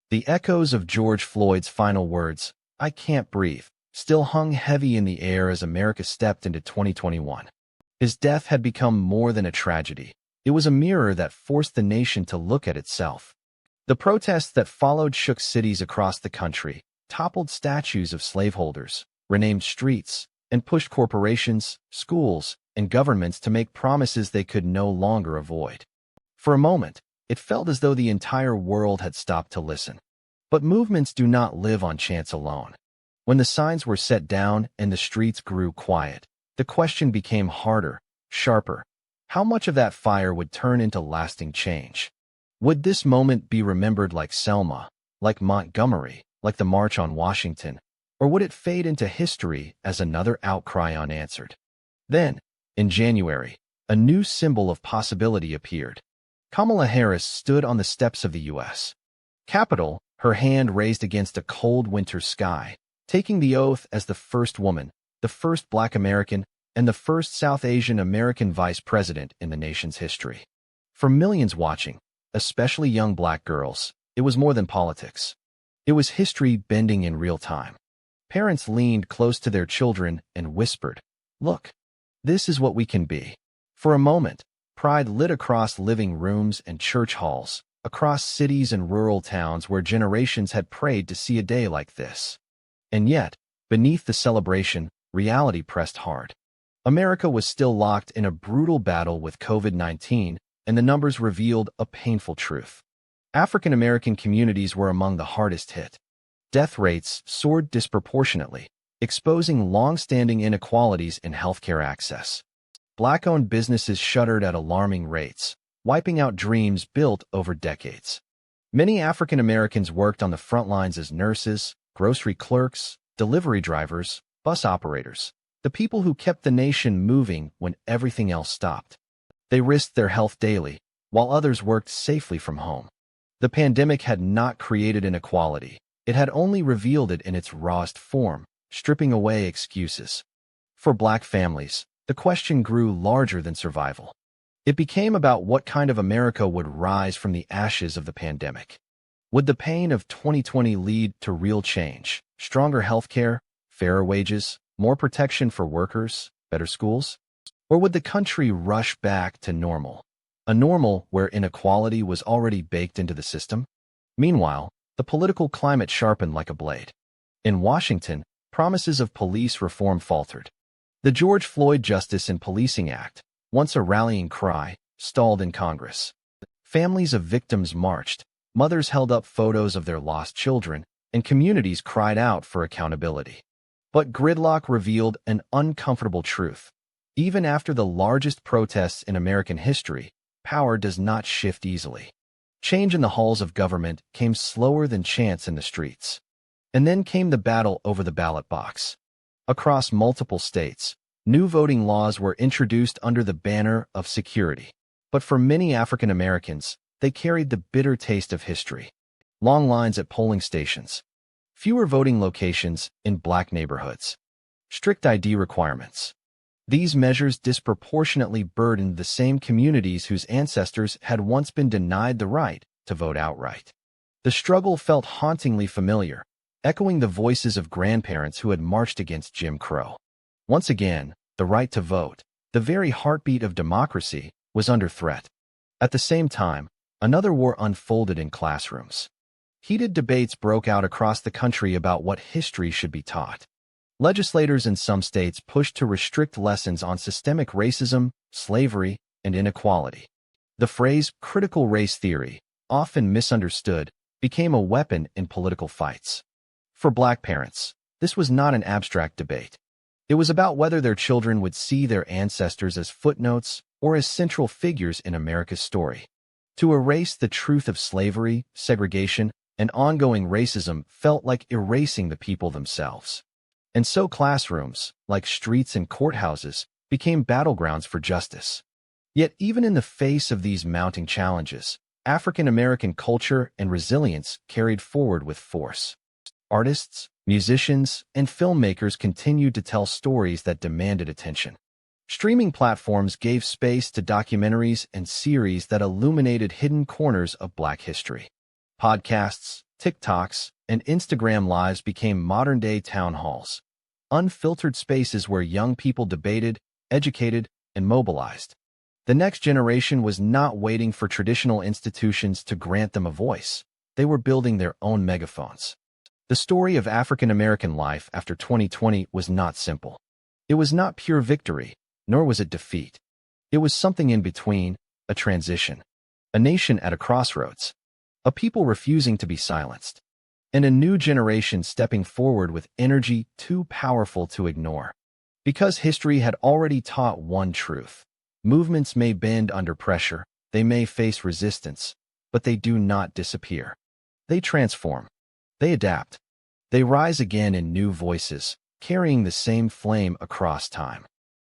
The echoes of George Floyd's final words, "I can't breathe," still hung heavy in the air as America stepped into 2021. His death had become more than a tragedy. It was a mirror that forced the nation to look at itself. The protests that followed shook cities across the country, toppled statues of slaveholders, renamed streets, and pushed corporations, schools, and governments to make promises they could no longer avoid. For a moment, it felt as though the entire world had stopped to listen. But movements do not live on chance alone. When the signs were set down and the streets grew quiet, the question became harder, sharper. How much of that fire would turn into lasting change? Would this moment be remembered like Selma, like Montgomery, like the March on Washington, or would it fade into history as another outcry unanswered? Then, in January, a new symbol of possibility appeared. Kamala Harris stood on the steps of the U.S. Capitol, her hand raised against a cold winter sky, taking the oath as the first woman, the first Black American, and the first South Asian American vice president in the nation's history. For millions watching, especially young Black girls, it was more than politics. It was history bending in real time. Parents leaned close to their children and whispered, "Look, this is what we can be." For a moment, pride lit across living rooms and church halls, across cities and rural towns where generations had prayed to see a day like this. And yet, beneath the celebration, reality pressed hard. America was still locked in a brutal battle with COVID-19, and the numbers revealed a painful truth. African American communities were among the hardest hit. Death rates soared disproportionately, exposing long-standing inequalities in healthcare access. Black-owned businesses shuttered at alarming rates, wiping out dreams built over decades. Many African Americans worked on the front lines as nurses, grocery clerks, delivery drivers, bus operators, the people who kept the nation moving when everything else stopped. They risked their health daily, while others worked safely from home. The pandemic had not created inequality. It had only revealed it in its rawest form, stripping away excuses. For Black families, the question grew larger than survival. It became about what kind of America would rise from the ashes of the pandemic. Would the pain of 2020 lead to real change, stronger healthcare, fairer wages, more protection for workers, better schools? Or would the country rush back to normal, a normal where inequality was already baked into the system? Meanwhile, the political climate sharpened like a blade. In Washington, promises of police reform faltered. The George Floyd Justice and Policing Act, once a rallying cry, stalled in Congress. Families of victims marched, mothers held up photos of their lost children, and communities cried out for accountability. But gridlock revealed an uncomfortable truth. Even after the largest protests in American history, power does not shift easily. Change in the halls of government came slower than chants in the streets. And then came the battle over the ballot box. Across multiple states, new voting laws were introduced under the banner of security. But for many African Americans, they carried the bitter taste of history. Long lines at polling stations, fewer voting locations in Black neighborhoods, strict ID requirements. These measures disproportionately burdened the same communities whose ancestors had once been denied the right to vote outright. The struggle felt hauntingly familiar, echoing the voices of grandparents who had marched against Jim Crow. Once again, the right to vote, the very heartbeat of democracy, was under threat. At the same time, another war unfolded in classrooms. Heated debates broke out across the country about what history should be taught. Legislators in some states pushed to restrict lessons on systemic racism, slavery, and inequality. The phrase critical race theory, often misunderstood, became a weapon in political fights. For Black parents, this was not an abstract debate. It was about whether their children would see their ancestors as footnotes or as central figures in America's story. To erase the truth of slavery, segregation, and ongoing racism felt like erasing the people themselves. And so classrooms, like streets and courthouses, became battlegrounds for justice. Yet even in the face of these mounting challenges, African American culture and resilience carried forward with force. Artists, musicians, and filmmakers continued to tell stories that demanded attention. Streaming platforms gave space to documentaries and series that illuminated hidden corners of Black history. Podcasts, TikToks, and Instagram Lives became modern-day town halls, unfiltered spaces where young people debated, educated, and mobilized. The next generation was not waiting for traditional institutions to grant them a voice. They were building their own megaphones. The story of African American life after 2020 was not simple. It was not pure victory, nor was it defeat. It was something in between, a transition, a nation at a crossroads, a people refusing to be silenced, and a new generation stepping forward with energy too powerful to ignore. Because history had already taught one truth: movements may bend under pressure, they may face resistance, but they do not disappear. They transform. They adapt. They rise again in new voices, carrying the same flame across time.